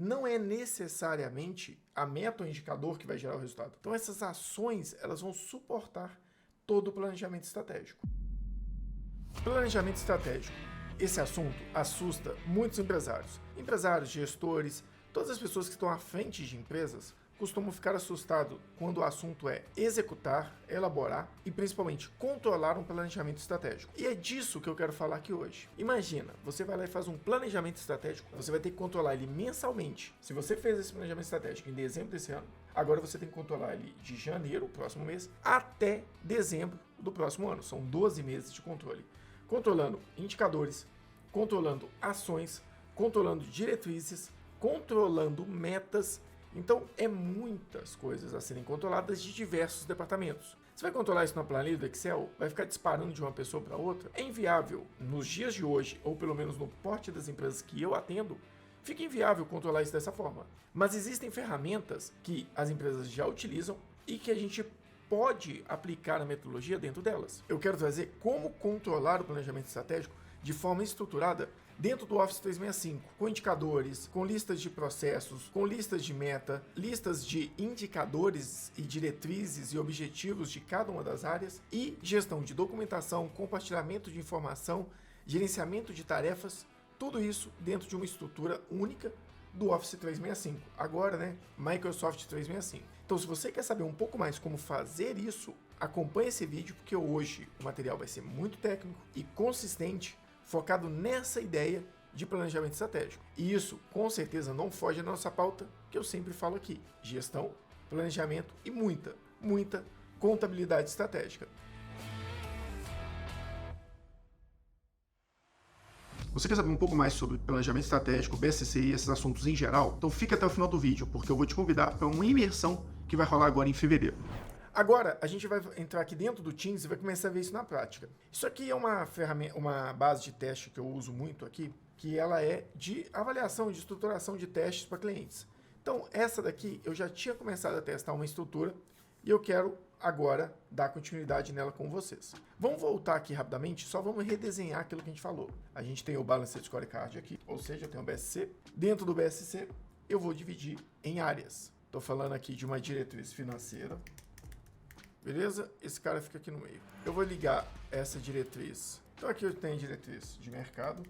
não é necessariamente a meta ou indicador que vai gerar o resultado. Então essas ações, elas vão suportar todo o planejamento estratégico. Planejamento estratégico. Esse assunto assusta muitos empresários, gestores, todas as pessoas que estão à frente de empresas costumam ficar assustados quando o assunto é executar, elaborar e principalmente controlar um planejamento estratégico. E é disso que eu quero falar aqui hoje. Imagina, você vai lá e faz um planejamento estratégico, você vai ter que controlar ele mensalmente. Se você fez esse planejamento estratégico em dezembro desse ano, agora você tem que controlar ele de janeiro, próximo mês, até dezembro do próximo ano. São 12 meses de controle. Controlando indicadores, controlando ações, controlando diretrizes, controlando metas. Então, é muitas coisas a serem controladas de diversos departamentos. Você vai controlar isso na planilha do Excel? Vai ficar disparando de uma pessoa para outra? É inviável. Nos dias de hoje, ou pelo menos no porte das empresas que eu atendo, fica inviável controlar isso dessa forma. Mas existem ferramentas que as empresas já utilizam e que a gente pode aplicar a metodologia dentro delas. Eu quero trazer como controlar o planejamento estratégico de forma estruturada dentro do Office 365, com indicadores, com listas de processos, com listas de meta, listas de indicadores e diretrizes e objetivos de cada uma das áreas e gestão de documentação, compartilhamento de informação, gerenciamento de tarefas, tudo isso dentro de uma estrutura única do Office 365, agora, Microsoft 365. Então, se você quer saber um pouco mais como fazer isso, acompanhe esse vídeo, porque hoje o material vai ser muito técnico e consistente, focado nessa ideia de planejamento estratégico. E isso, com certeza, não foge da nossa pauta, que eu sempre falo aqui: gestão, planejamento e muita contabilidade estratégica. Você quer saber um pouco mais sobre planejamento estratégico, BSC e esses assuntos em geral? Então fica até o final do vídeo, porque eu vou te convidar para uma imersão que vai rolar agora em fevereiro. Agora, a gente vai entrar aqui dentro do Teams e vai começar a ver isso na prática. Isso aqui é uma ferramenta, uma base de teste que eu uso muito aqui, que ela é de avaliação, de estruturação de testes para clientes. Então, essa daqui eu já tinha começado a testar uma estrutura e eu quero agora dar continuidade nela com vocês. Vamos voltar aqui rapidamente, só vamos redesenhar aquilo que a gente falou. A gente tem o Balanced Scorecard aqui, ou seja, eu tenho o BSC. Dentro do BSC, eu vou dividir em áreas. Estou falando aqui de uma diretriz financeira. Beleza? Esse cara fica aqui no meio. Eu vou ligar essa diretriz. Então aqui eu tenho a diretriz de mercado.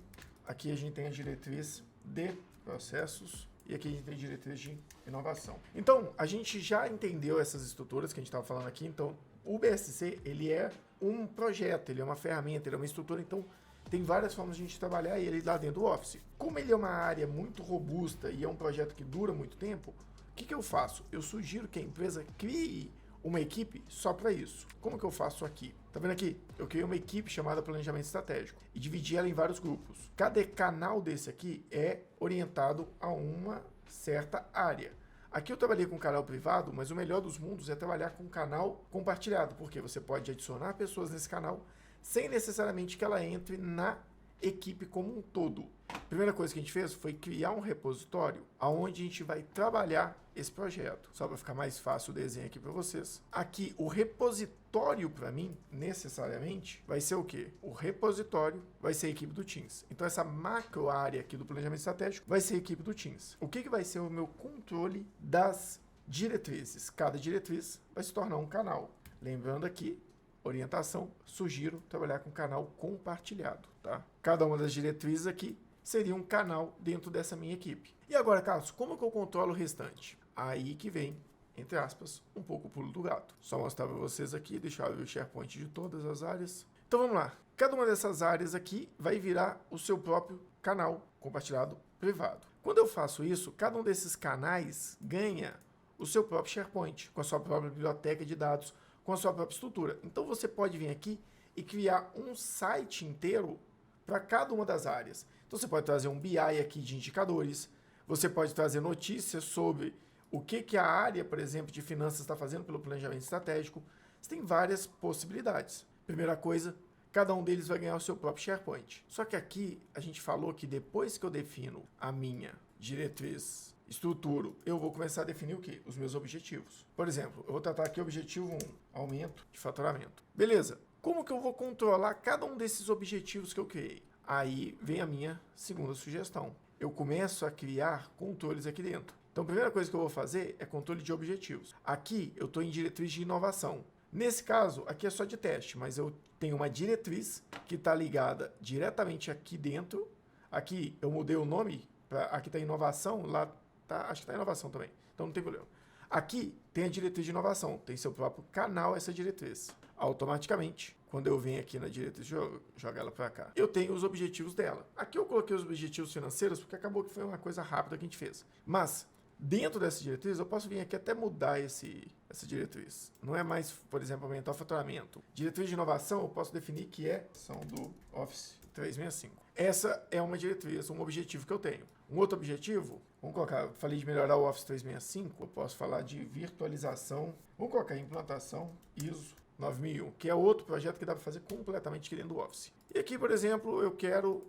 Aqui a gente tem a diretriz de processos. E aqui a gente tem a diretriz de inovação. Então, a gente já entendeu essas estruturas que a gente estava falando aqui. Então, o BSC, ele é um projeto, ele é uma ferramenta, ele é uma estrutura. Então, tem várias formas de a gente trabalhar ele lá dentro do Office. Como ele é uma área muito robusta e é um projeto que dura muito tempo, o que eu faço? Eu sugiro que a empresa crie uma equipe só para isso. Como que eu faço aqui? Tá vendo aqui? Eu criei uma equipe chamada Planejamento Estratégico e dividi ela em vários grupos. Cada canal desse aqui é orientado a uma certa área. Aqui eu trabalhei com canal privado, mas o melhor dos mundos é trabalhar com canal compartilhado, porque você pode adicionar pessoas nesse canal sem necessariamente que ela entre na equipe como um todo. A primeira coisa que a gente fez foi criar um repositório onde a gente vai trabalhar esse projeto. Só para ficar mais fácil o desenho aqui para vocês. Aqui, o repositório para mim, necessariamente, vai ser o quê? O repositório vai ser a equipe do Teams. Então, essa macro área aqui do planejamento estratégico vai ser a equipe do Teams. O que vai ser o meu controle das diretrizes? Cada diretriz vai se tornar um canal. Lembrando aqui, orientação, sugiro trabalhar com canal compartilhado, tá? Cada uma das diretrizes aqui seria um canal dentro dessa minha equipe. E agora, Carlos, como que eu controlo o restante? Aí que vem, entre aspas, um pouco o pulo do gato. Só mostrar para vocês aqui, deixar eu ver o SharePoint de todas as áreas. Então vamos lá. Cada uma dessas áreas aqui vai virar o seu próprio canal compartilhado privado. Quando eu faço isso, cada um desses canais ganha o seu próprio SharePoint, com a sua própria biblioteca de dados, com a sua própria estrutura. Então você pode vir aqui e criar um site inteiro para cada uma das áreas. Então você pode trazer um BI aqui de indicadores, você pode trazer notícias sobre o que a área, por exemplo, de finanças está fazendo pelo planejamento estratégico. Você tem várias possibilidades. Primeira coisa, cada um deles vai ganhar o seu próprio SharePoint. Só que aqui a gente falou que depois que eu defino a minha diretriz, estruturo, eu vou começar a definir o quê? Os meus objetivos. Por exemplo, eu vou tratar aqui o objetivo 1, aumento de faturamento. Beleza. Como que eu vou controlar cada um desses objetivos que eu criei? Aí vem a minha segunda sugestão. eu começo a criar controles aqui dentro. Então, a primeira coisa que eu vou fazer é controle de objetivos. Aqui, eu estou em diretriz de inovação. Nesse caso, aqui é só de teste, mas eu tenho uma diretriz que está ligada diretamente aqui dentro. Aqui, eu mudei o nome, aqui está inovação, lá tá, acho que está inovação também, então não tem problema. Aqui tem a diretriz de inovação, tem seu próprio canal essa diretriz. Automaticamente, quando eu venho aqui na diretriz, jogar ela para cá, eu tenho os objetivos dela. Aqui eu coloquei os objetivos financeiros porque acabou que foi uma coisa rápida que a gente fez. Mas, dentro dessa diretriz, eu posso vir aqui até mudar essa diretriz. Não é mais, por exemplo, aumentar o faturamento. Diretriz de inovação, eu posso definir que é ação do Office 365. Essa é uma diretriz, um objetivo que eu tenho. Um outro objetivo, vamos colocar, falei de melhorar o Office 365, eu posso falar de virtualização, vamos colocar implantação ISO 9001, que é outro projeto que dá para fazer completamente aqui dentro do Office. E aqui, por exemplo, eu quero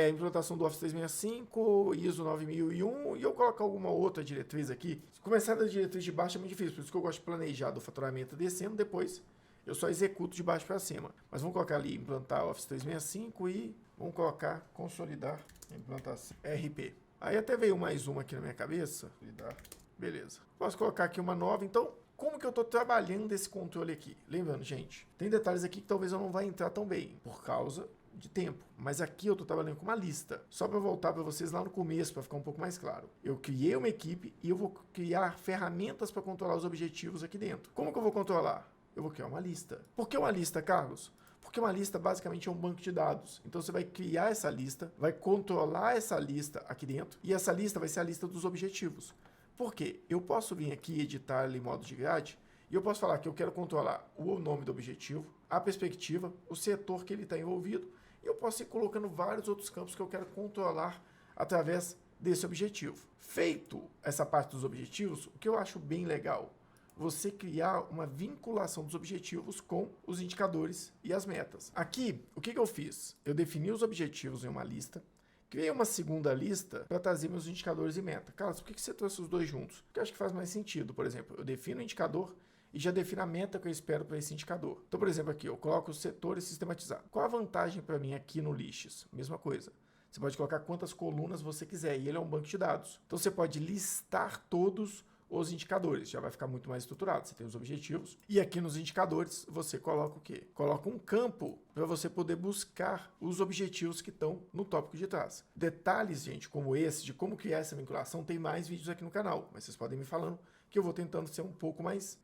implantação do Office 365, ISO 9001, e eu colocar alguma outra diretriz aqui. Começar da diretriz de baixo é muito difícil, por isso que eu gosto de planejar do faturamento descendo, depois eu só executo de baixo para cima. Mas vamos colocar ali, implantar Office 365 e vamos colocar consolidar implantação RP. Aí até veio mais uma aqui na minha cabeça. Beleza. Posso colocar aqui uma nova. Então, como que eu estou trabalhando esse controle aqui? Lembrando, gente, tem detalhes aqui que talvez eu não vá entrar tão bem, por causa de tempo. Mas aqui eu estou trabalhando com uma lista. Só para voltar para vocês lá no começo, para ficar um pouco mais claro. Eu criei uma equipe e eu vou criar ferramentas para controlar os objetivos aqui dentro. Como que eu vou controlar? Eu vou criar uma lista. Por que uma lista, Carlos? Porque uma lista basicamente é um banco de dados. Então você vai criar essa lista, vai controlar essa lista aqui dentro, e essa lista vai ser a lista dos objetivos. Por quê? Eu posso vir aqui editar ali em modo de grade, e eu posso falar que eu quero controlar o nome do objetivo, a perspectiva, o setor que ele está envolvido, e eu posso ir colocando vários outros campos que eu quero controlar através desse objetivo. Feito essa parte dos objetivos, o que eu acho bem legal, você criar uma vinculação dos objetivos com os indicadores e as metas. Aqui, o que eu fiz? Eu defini os objetivos em uma lista, criei uma segunda lista para trazer meus indicadores e meta. Carlos, por que você trouxe os dois juntos? Porque eu acho que faz mais sentido. Por exemplo, eu defino o indicador e já defino a meta que eu espero para esse indicador. Então, por exemplo, aqui eu coloco os setores sistematizados. Qual a vantagem para mim aqui no Lists? Mesma coisa. Você pode colocar quantas colunas você quiser e ele é um banco de dados. Então, você pode listar todos os indicadores, já vai ficar muito mais estruturado. Você tem os objetivos e aqui nos indicadores você coloca o quê? Coloca um campo para você poder buscar os objetivos que estão no tópico de trás. Detalhes, gente, como esse, de como criar essa vinculação, tem mais vídeos aqui no canal, mas vocês podem me falando que eu vou tentando ser um pouco mais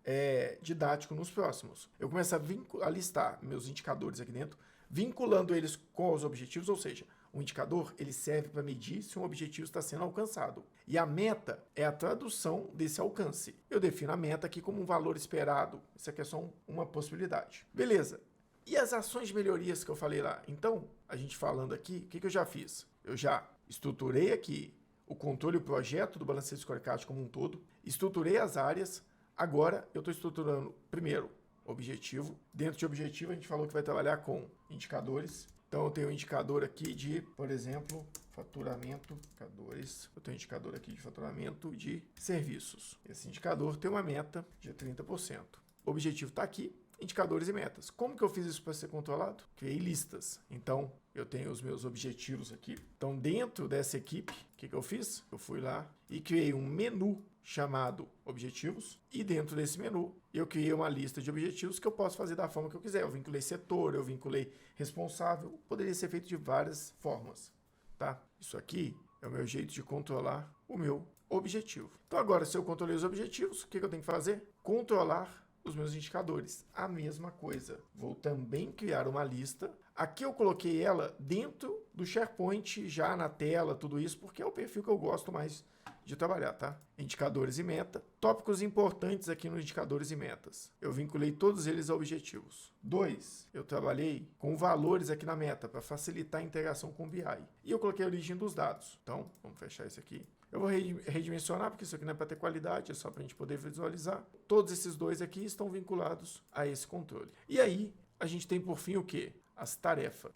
didático nos próximos. Eu começo a listar meus indicadores aqui dentro, vinculando eles com os objetivos, ou seja, o indicador ele serve para medir se um objetivo está sendo alcançado. E a meta é a tradução desse alcance. Eu defino a meta aqui como um valor esperado. Isso aqui é só uma possibilidade. Beleza. E as ações de melhorias que eu falei lá? Então, a gente falando aqui, o que eu já fiz? Eu já estruturei aqui o controle e o projeto do Balancete Scorecard como um todo. Estruturei as áreas. Agora, eu estou estruturando, primeiro, objetivo. Dentro de objetivo, a gente falou que vai trabalhar com indicadores. Então, eu tenho um indicador aqui de, por exemplo, faturamento, indicadores. Eu tenho um indicador aqui de faturamento de serviços. Esse indicador tem uma meta de 30%. O objetivo está aqui, indicadores e metas. Como que eu fiz isso para ser controlado? Criei listas. Então, eu tenho os meus objetivos aqui. Então, dentro dessa equipe, o que eu fiz? Eu fui lá e criei um menu chamado objetivos, e dentro desse menu eu criei uma lista de objetivos que eu posso fazer da forma que eu quiser. Eu vinculei setor, eu vinculei responsável, poderia ser feito de várias formas, tá? Isso aqui é o meu jeito de controlar o meu objetivo. Então agora, se eu controlei os objetivos, o que eu tenho que fazer? Controlar os meus indicadores. A mesma coisa. Vou também criar uma lista. Aqui eu coloquei ela dentro do SharePoint, já na tela, tudo isso, porque é o perfil que eu gosto mais de trabalhar, tá? Indicadores e meta. Tópicos importantes aqui nos indicadores e metas. Eu vinculei todos eles a objetivos. 2. Eu trabalhei com valores aqui na meta para facilitar a integração com o BI. E eu coloquei a origem dos dados. Então, vamos fechar isso aqui. Eu vou redimensionar, porque isso aqui não é para ter qualidade, é só para a gente poder visualizar. Todos esses dois aqui estão vinculados a esse controle. E aí, a gente tem por fim o quê? As tarefas.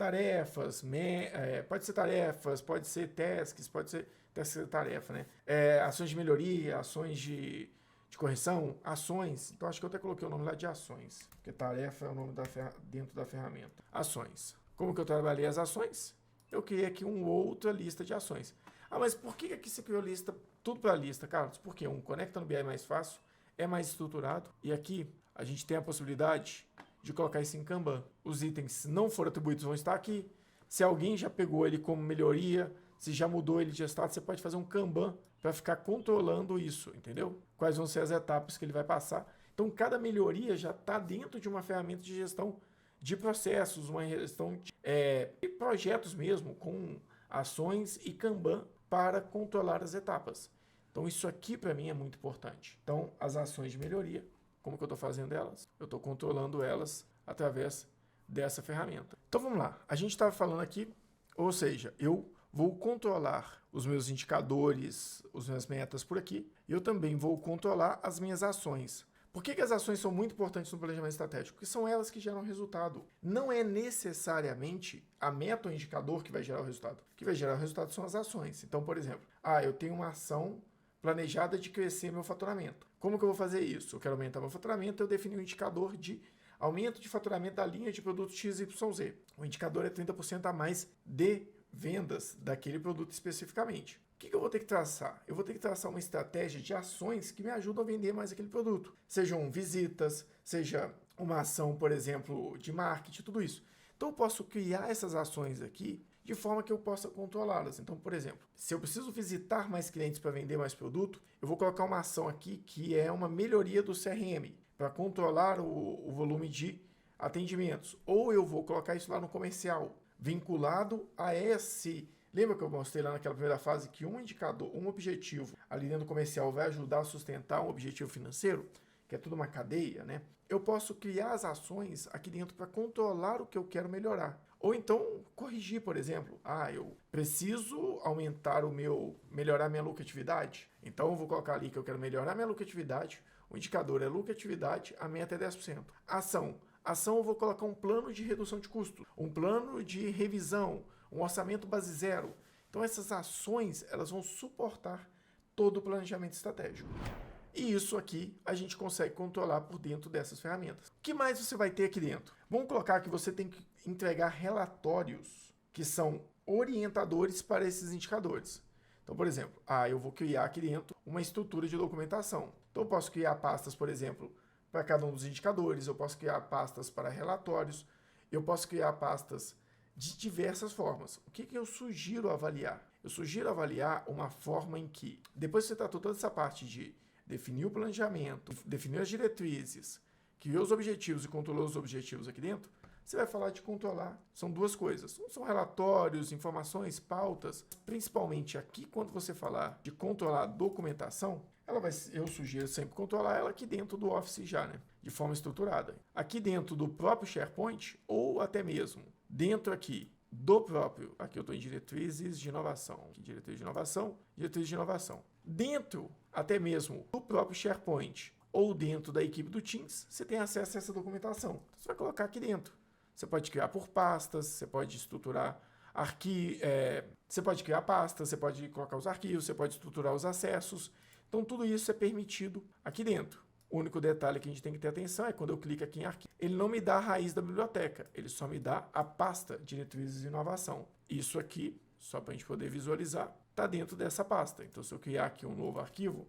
Pode ser tarefas, pode ser tasks, pode ser tarefa, né? Ações de melhoria, ações de correção, ações. Então, acho que eu até coloquei o nome lá de ações, porque tarefa é o nome dentro da ferramenta. Ações. Como que eu trabalhei as ações? Eu criei aqui uma outra lista de ações. Ah, mas por que aqui você criou lista, tudo para lista, Carlos? Porque conecta no BI mais fácil, é mais estruturado, e aqui a gente tem a possibilidade de colocar isso em Kanban. Os itens, se não forem atribuídos, vão estar aqui. Se alguém já pegou ele como melhoria, se já mudou ele de estado, você pode fazer um Kanban para ficar controlando isso, entendeu? Quais vão ser as etapas que ele vai passar. Então, cada melhoria já está dentro de uma ferramenta de gestão de processos, uma gestão de projetos mesmo, com ações e Kanban para controlar as etapas. Então, isso aqui para mim é muito importante. Então, as ações de melhoria, como que eu estou fazendo elas? Eu estou controlando elas através dessa ferramenta. Então, vamos lá. A gente estava falando aqui, ou seja, eu vou controlar os meus indicadores, as minhas metas por aqui, e eu também vou controlar as minhas ações. Por que as ações são muito importantes no planejamento estratégico? Porque são elas que geram resultado. Não é necessariamente a meta ou indicador que vai gerar o resultado. O que vai gerar o resultado são as ações. Então, por exemplo, eu tenho uma ação planejada de crescer meu faturamento. Como que eu vou fazer isso? Eu quero aumentar meu faturamento, eu defini um indicador de aumento de faturamento da linha de produtos XYZ. O indicador é 30% a mais de vendas daquele produto especificamente. O que eu vou ter que traçar? Eu vou ter que traçar uma estratégia de ações que me ajudam a vender mais aquele produto. Sejam visitas, seja uma ação, por exemplo, de marketing, tudo isso. Então eu posso criar essas ações aqui de forma que eu possa controlá-las. Então, por exemplo, se eu preciso visitar mais clientes para vender mais produto, eu vou colocar uma ação aqui que é uma melhoria do CRM para controlar o volume de atendimentos. Ou eu vou colocar isso lá no comercial, vinculado a esse... Lembra que eu mostrei lá naquela primeira fase que um indicador, um objetivo ali dentro do comercial vai ajudar a sustentar um objetivo financeiro, que é tudo uma cadeia, né? Eu posso criar as ações aqui dentro para controlar o que eu quero melhorar. Ou então corrigir, por exemplo. Eu preciso melhorar minha lucratividade. Então eu vou colocar ali que eu quero melhorar minha lucratividade. O indicador é lucratividade, a meta é 10%. Ação eu vou colocar um plano de redução de custo, um plano de revisão, um orçamento base zero. Então essas ações, elas vão suportar todo o planejamento estratégico. E isso aqui a gente consegue controlar por dentro dessas ferramentas. O que mais você vai ter aqui dentro? Vamos colocar que você tem que entregar relatórios que são orientadores para esses indicadores. Então, por exemplo, eu vou criar aqui dentro uma estrutura de documentação. Então eu posso criar pastas, por exemplo, para cada um dos indicadores, eu posso criar pastas para relatórios, eu posso criar pastas de diversas formas. O que eu sugiro avaliar? Eu sugiro avaliar uma forma em que, depois que você tratou toda essa parte de definir o planejamento, definir as diretrizes, criou os objetivos e controlou os objetivos aqui dentro, você vai falar de controlar. São duas coisas. São relatórios, informações, pautas. Principalmente aqui, quando você falar de controlar a documentação, eu sugiro sempre controlar ela aqui dentro do Office já, né? De forma estruturada. Aqui dentro do próprio SharePoint, ou até mesmo dentro aqui do próprio, aqui eu estou em diretrizes de inovação, diretriz de inovação. Dentro, até mesmo do próprio SharePoint, ou dentro da equipe do Teams, você tem acesso a essa documentação. Então, você vai colocar aqui dentro. Você pode criar por pastas, você pode estruturar você pode criar pastas, você pode colocar os arquivos, você pode estruturar os acessos. Então, tudo isso é permitido aqui dentro. O único detalhe que a gente tem que ter atenção é quando eu clico aqui em arquivo, ele não me dá a raiz da biblioteca, ele só me dá a pasta diretrizes de inovação. Isso aqui, só para a gente poder visualizar, está dentro dessa pasta. Então, se eu criar aqui um novo arquivo,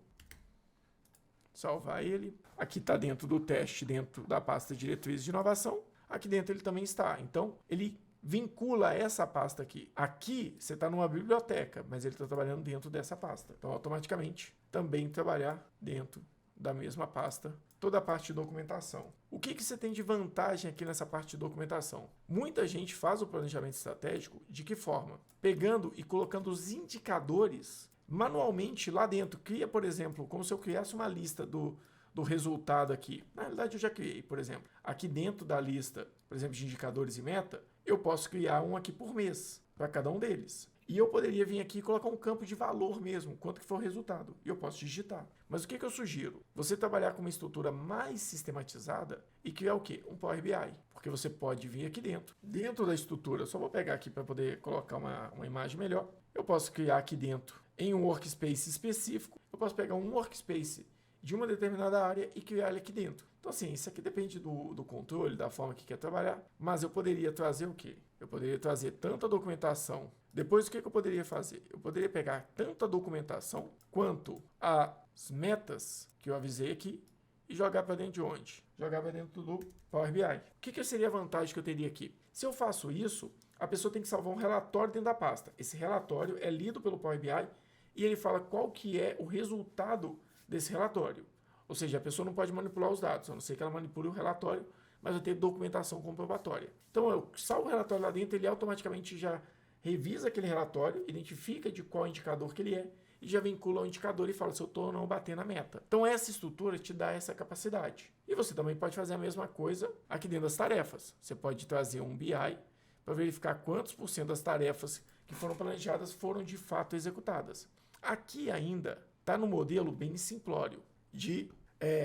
salvar ele, aqui está dentro do teste, dentro da pasta diretrizes de inovação, aqui dentro ele também está. Então, ele vincula essa pasta aqui. Aqui, você está numa biblioteca, mas ele está trabalhando dentro dessa pasta. Então, automaticamente, também trabalhar dentro da mesma pasta, toda a parte de documentação. O que você tem de vantagem aqui nessa parte de documentação? Muita gente faz o planejamento estratégico de que forma? Pegando e colocando os indicadores manualmente lá dentro. Cria, por exemplo, como se eu criasse uma lista do resultado aqui. Na realidade, eu já criei, por exemplo. Aqui dentro da lista, por exemplo, de indicadores e meta, eu posso criar um aqui por mês, para cada um deles. E eu poderia vir aqui e colocar um campo de valor mesmo, quanto que for o resultado. E eu posso digitar. Mas o que eu sugiro? Você trabalhar com uma estrutura mais sistematizada e criar o quê? Um Power BI. Porque você pode vir aqui dentro. Dentro da estrutura, só vou pegar aqui para poder colocar uma imagem melhor. Eu posso criar aqui dentro, em um workspace específico, eu posso pegar um workspace de uma determinada área e criar ele aqui dentro. Então, assim, isso aqui depende do controle, da forma que quer trabalhar. Mas eu poderia trazer o quê? Eu poderia trazer tanto a documentação Depois, o que eu poderia fazer? Eu poderia pegar tanto a documentação quanto as metas que eu avisei aqui e jogar para dentro de onde? Jogar para dentro do Power BI. O que seria a vantagem que eu teria aqui? Se eu faço isso, a pessoa tem que salvar um relatório dentro da pasta. Esse relatório é lido pelo Power BI e ele fala qual que é o resultado desse relatório. Ou seja, a pessoa não pode manipular os dados, a não ser que ela manipule o relatório, mas vai ter documentação comprobatória. Então, eu salvo o relatório lá dentro, ele automaticamente já revisa aquele relatório, identifica de qual indicador que ele é e já vincula ao indicador e fala se eu estou ou não batendo a meta. Então, essa estrutura te dá essa capacidade. E você também pode fazer a mesma coisa aqui dentro das tarefas. Você pode trazer um BI para verificar quantos por cento das tarefas que foram planejadas foram de fato executadas. Aqui ainda está no modelo bem simplório de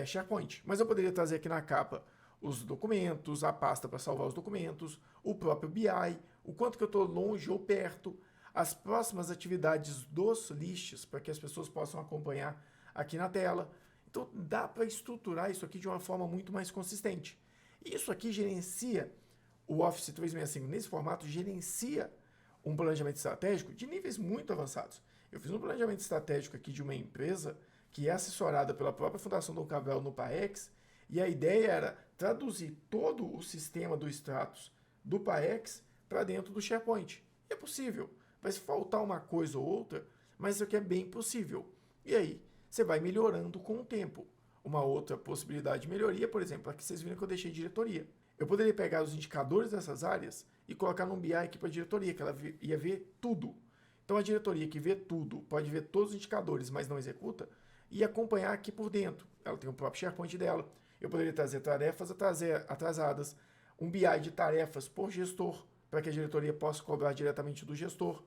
SharePoint, mas eu poderia trazer aqui na capa os documentos, a pasta para salvar os documentos, o próprio BI, o quanto que eu estou longe ou perto, as próximas atividades dos lists para que as pessoas possam acompanhar aqui na tela. Então dá para estruturar isso aqui de uma forma muito mais consistente. Isso aqui gerencia o Office 365 nesse formato, gerencia um planejamento estratégico de níveis muito avançados. Eu fiz um planejamento estratégico aqui de uma empresa que é assessorada pela própria Fundação Dom Cabral no PAEX, e a ideia era traduzir todo o sistema do Stratus do PAEX para dentro do SharePoint. E é possível. Vai faltar uma coisa ou outra, mas isso aqui é bem possível. E aí, você vai melhorando com o tempo. Uma outra possibilidade de melhoria, por exemplo, aqui vocês viram que eu deixei diretoria. Eu poderia pegar os indicadores dessas áreas e colocar num BI aqui para a diretoria, que ela ia ver tudo. Então, a diretoria que vê tudo, pode ver todos os indicadores, mas não executa, e acompanhar aqui por dentro. Ela tem o próprio SharePoint dela. Eu poderia trazer tarefas atrasadas, um BI de tarefas por gestor, para que a diretoria possa cobrar diretamente do gestor.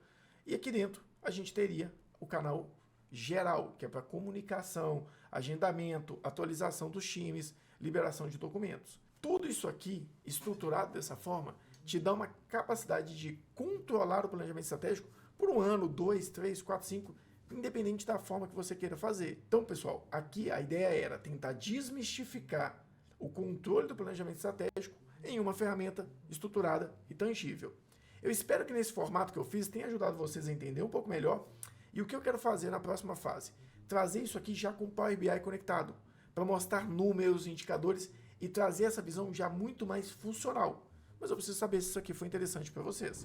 E aqui dentro a gente teria o canal geral, que é para comunicação, agendamento, atualização dos times, liberação de documentos. Tudo isso aqui, estruturado dessa forma, te dá uma capacidade de controlar o planejamento estratégico por 1 ano, 2, 3, 4, 5, independente da forma que você queira fazer. Então, pessoal, aqui a ideia era tentar desmistificar o controle do planejamento estratégico em uma ferramenta estruturada e tangível. Eu espero que nesse formato que eu fiz tenha ajudado vocês a entender um pouco melhor. E o que eu quero fazer na próxima fase? Trazer isso aqui já com o Power BI conectado, para mostrar números, indicadores e trazer essa visão já muito mais funcional. Mas eu preciso saber se isso aqui foi interessante para vocês.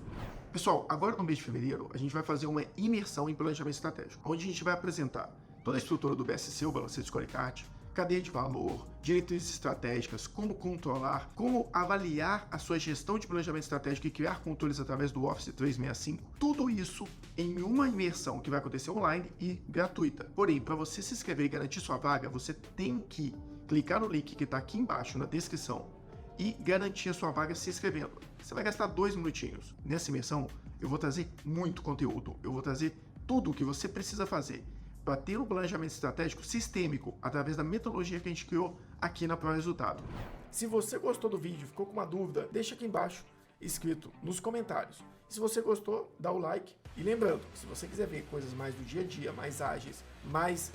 Pessoal, agora no mês de fevereiro, a gente vai fazer uma imersão em planejamento estratégico, onde a gente vai apresentar toda a estrutura do BSC, o Balancete Scorecard, cadeia de valor, diretrizes estratégicas, como controlar, como avaliar a sua gestão de planejamento estratégico e criar controles através do Office 365. Tudo isso em uma imersão que vai acontecer online e gratuita. Porém, para você se inscrever e garantir sua vaga, você tem que clicar no link que está aqui embaixo na descrição e garantir a sua vaga se inscrevendo. Você vai gastar 2 minutinhos. Nessa imersão, eu vou trazer muito conteúdo. Eu vou trazer tudo o que você precisa fazer para ter um planejamento estratégico sistêmico através da metodologia que a gente criou aqui na Pro Resultado. Se você gostou do vídeo, ficou com uma dúvida, deixa aqui embaixo escrito nos comentários. Se você gostou, dá o like. E lembrando, se você quiser ver coisas mais do dia a dia, mais ágeis, mais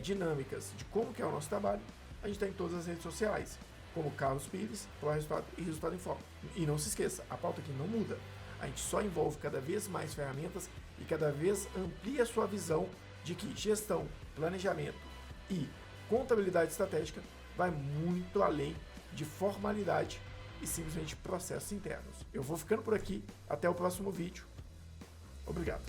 dinâmicas de como que é o nosso trabalho, a gente está em todas as redes sociais, como Carlos Pires, Pro Resultado e Resultado em Foco. E não se esqueça, a pauta aqui não muda. A gente só envolve cada vez mais ferramentas e cada vez amplia a sua visão de que gestão, planejamento e contabilidade estratégica vai muito além de formalidade e simplesmente processos internos. Eu vou ficando por aqui. Até o próximo vídeo. Obrigado.